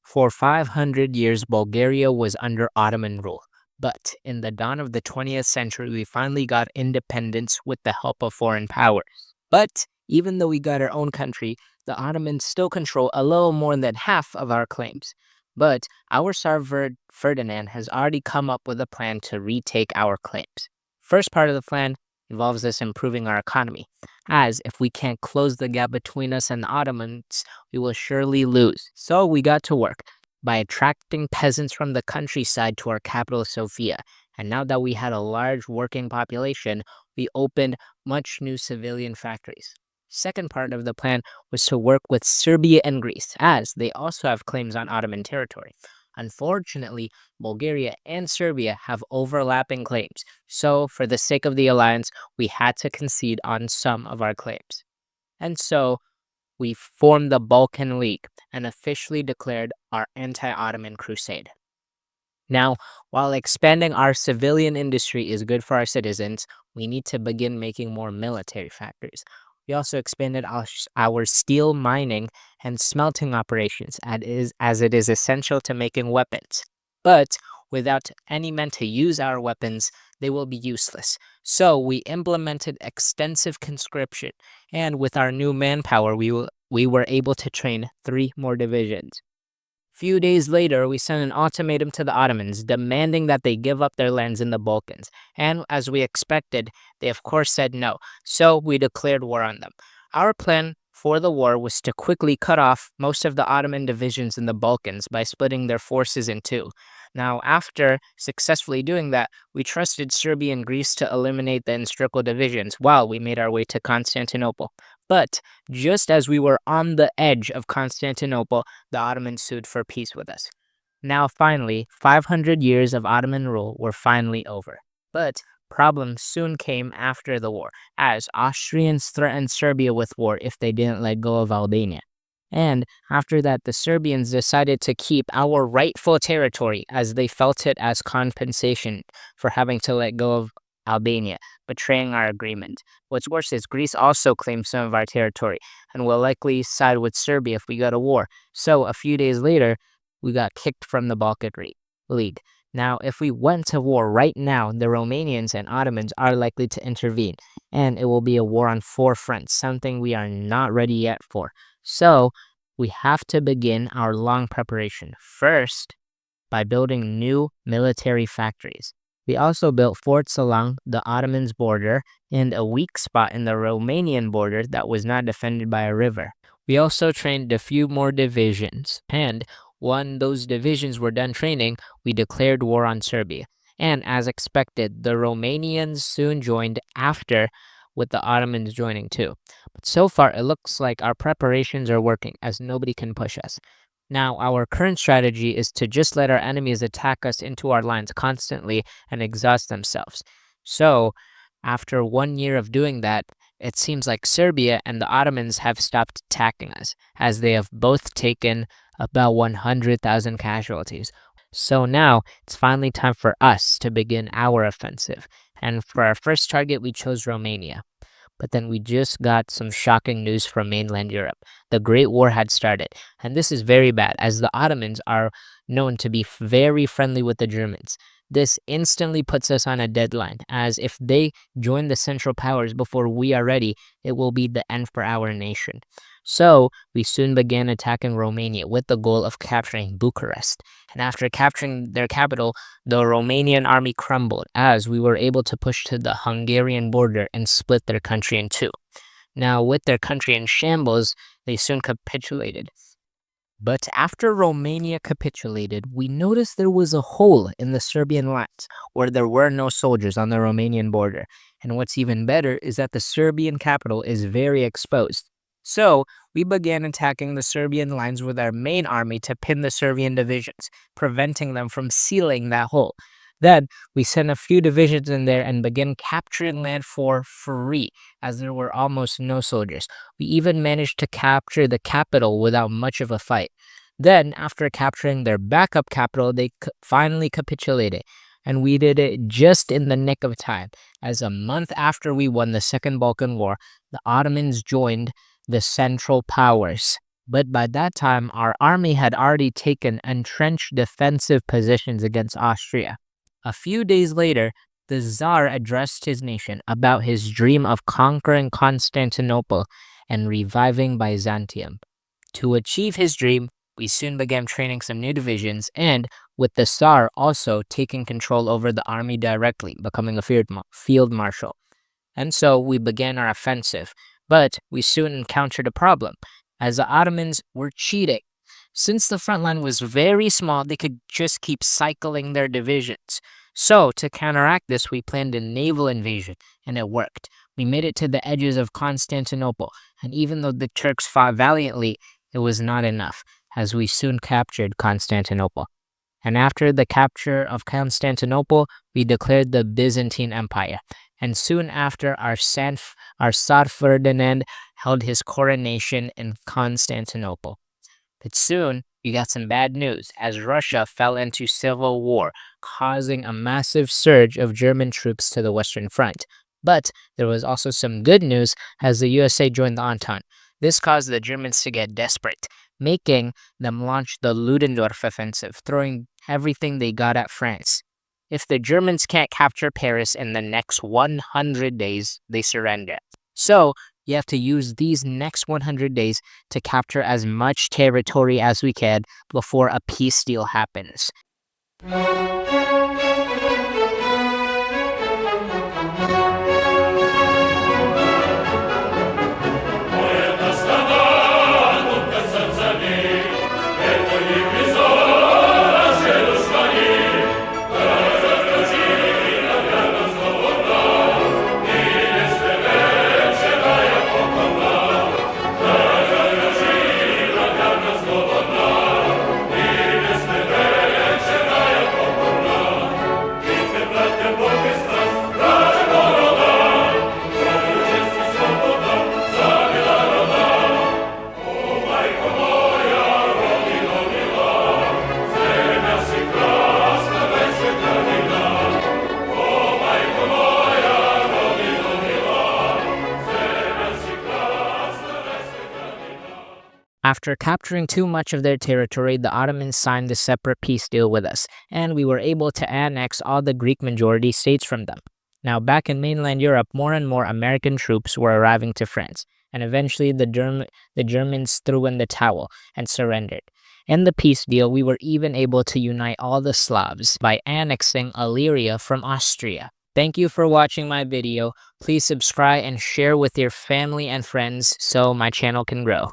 For 500 years, Bulgaria was under Ottoman rule. But in the dawn of the 20th century, we finally got independence with the help of foreign powers. But even though we got our own country, the Ottomans still control a little more than half of our claims. But our Tsar Ferdinand has already come up with a plan to retake our claims. First part of the plan involves us improving our economy, as if we can't close the gap between us and the Ottomans, we will surely lose. So we got to work by attracting peasants from the countryside to our capital, Sofia. And now that we had a large working population, we opened much new civilian factories. Second part of the plan was to work with Serbia and Greece, as they also have claims on Ottoman territory. Unfortunately, Bulgaria and Serbia have overlapping claims, so for the sake of the alliance, we had to concede on some of our claims. And so, we formed the Balkan League and officially declared our anti-Ottoman crusade. Now, while expanding our civilian industry is good for our citizens, we need to begin making more military factories. We also expanded our steel mining and smelting operations as it is essential to making weapons. But without any men to use our weapons, they will be useless. So we implemented extensive conscription, and with our new manpower, we were able to train 3 more divisions. Few days later, we sent an ultimatum to the Ottomans demanding that they give up their lands in the Balkans. And as we expected, they of course said no, so we declared war on them. Our plan for the war was to quickly cut off most of the Ottoman divisions in the Balkans by splitting their forces in two. Now, after successfully doing that, we trusted Serbia and Greece to eliminate the encircled divisions while we made our way to Constantinople. But just as we were on the edge of Constantinople, the Ottomans sued for peace with us. Now, finally, 500 years of Ottoman rule were finally over. But problems soon came after the war, as Austrians threatened Serbia with war if they didn't let go of Albania. And after that, the Serbians decided to keep our rightful territory as they felt it as compensation for having to let go of Albania, betraying our agreement. What's worse is Greece also claimed some of our territory and will likely side with Serbia if we go to war. So a few days later, we got kicked from the Balkan League. Now, if we went to war right now, the Romanians and Ottomans are likely to intervene, and it will be a war on 4 fronts, something we are not ready yet for. So, we have to begin our long preparation. First, by building new military factories. We also built forts along the Ottomans' border and a weak spot in the Romanian border that was not defended by a river. We also trained a few more divisions, and when those divisions were done training, we declared war on Serbia. And as expected, the Romanians soon joined after, with the Ottomans joining too. But so far, it looks like our preparations are working, as nobody can push us. Now, our current strategy is to just let our enemies attack us into our lines constantly and exhaust themselves. So, after 1 year of doing that, it seems like Serbia and the Ottomans have stopped attacking us, as they have both taken about 100,000 casualties. So now, it's finally time for us to begin our offensive. And for our first target, we chose Romania. But then we just got some shocking news from mainland Europe. The Great War had started, and this is very bad, as the Ottomans are known to be very friendly with the Germans. This instantly puts us on a deadline, as if they join the Central Powers before we are ready, it will be the end for our nation. So, we soon began attacking Romania with the goal of capturing Bucharest. And after capturing their capital, the Romanian army crumbled, as we were able to push to the Hungarian border and split their country in two. Now, with their country in shambles, they soon capitulated. But after Romania capitulated, we noticed there was a hole in the Serbian lines where there were no soldiers on the Romanian border. And what's even better is that the Serbian capital is very exposed. So, we began attacking the Serbian lines with our main army to pin the Serbian divisions, preventing them from sealing that hole. Then, we sent a few divisions in there and began capturing land for free, as there were almost no soldiers. We even managed to capture the capital without much of a fight. Then, after capturing their backup capital, they finally capitulated. And we did it just in the nick of time, as a month after we won the Second Balkan War, the Ottomans joined the Central Powers. But by that time, our army had already taken entrenched defensive positions against Austria. A few days later, the Tsar addressed his nation about his dream of conquering Constantinople and reviving Byzantium. To achieve his dream, we soon began training some new divisions and, with the Tsar also taking control over the army directly, becoming a field marshal. And so we began our offensive, but we soon encountered a problem, as the Ottomans were cheating. Since the front line was very small, they could just keep cycling their divisions. So, to counteract this, we planned a naval invasion, and it worked. We made it to the edges of Constantinople, and even though the Turks fought valiantly, it was not enough, as we soon captured Constantinople. And after the capture of Constantinople, we declared the Byzantine Empire. And soon after, our Tsar Ferdinand held his coronation in Constantinople. But soon, we got some bad news, as Russia fell into civil war, causing a massive surge of German troops to the Western Front. But there was also some good news, as the USA joined the Entente. This caused the Germans to get desperate, making them launch the Ludendorff offensive, throwing everything they got at France. If the Germans can't capture Paris in the next 100 days, they surrender. So, you have to use these next 100 days to capture as much territory as we can before a peace deal happens. After capturing too much of their territory, the Ottomans signed a separate peace deal with us, and we were able to annex all the Greek majority states from them. Now, back in mainland Europe, more and more American troops were arriving to France, and eventually the Germans threw in the towel and surrendered. In the peace deal, we were even able to unite all the Slavs by annexing Illyria from Austria. Thank you for watching my video. Please subscribe and share with your family and friends so my channel can grow.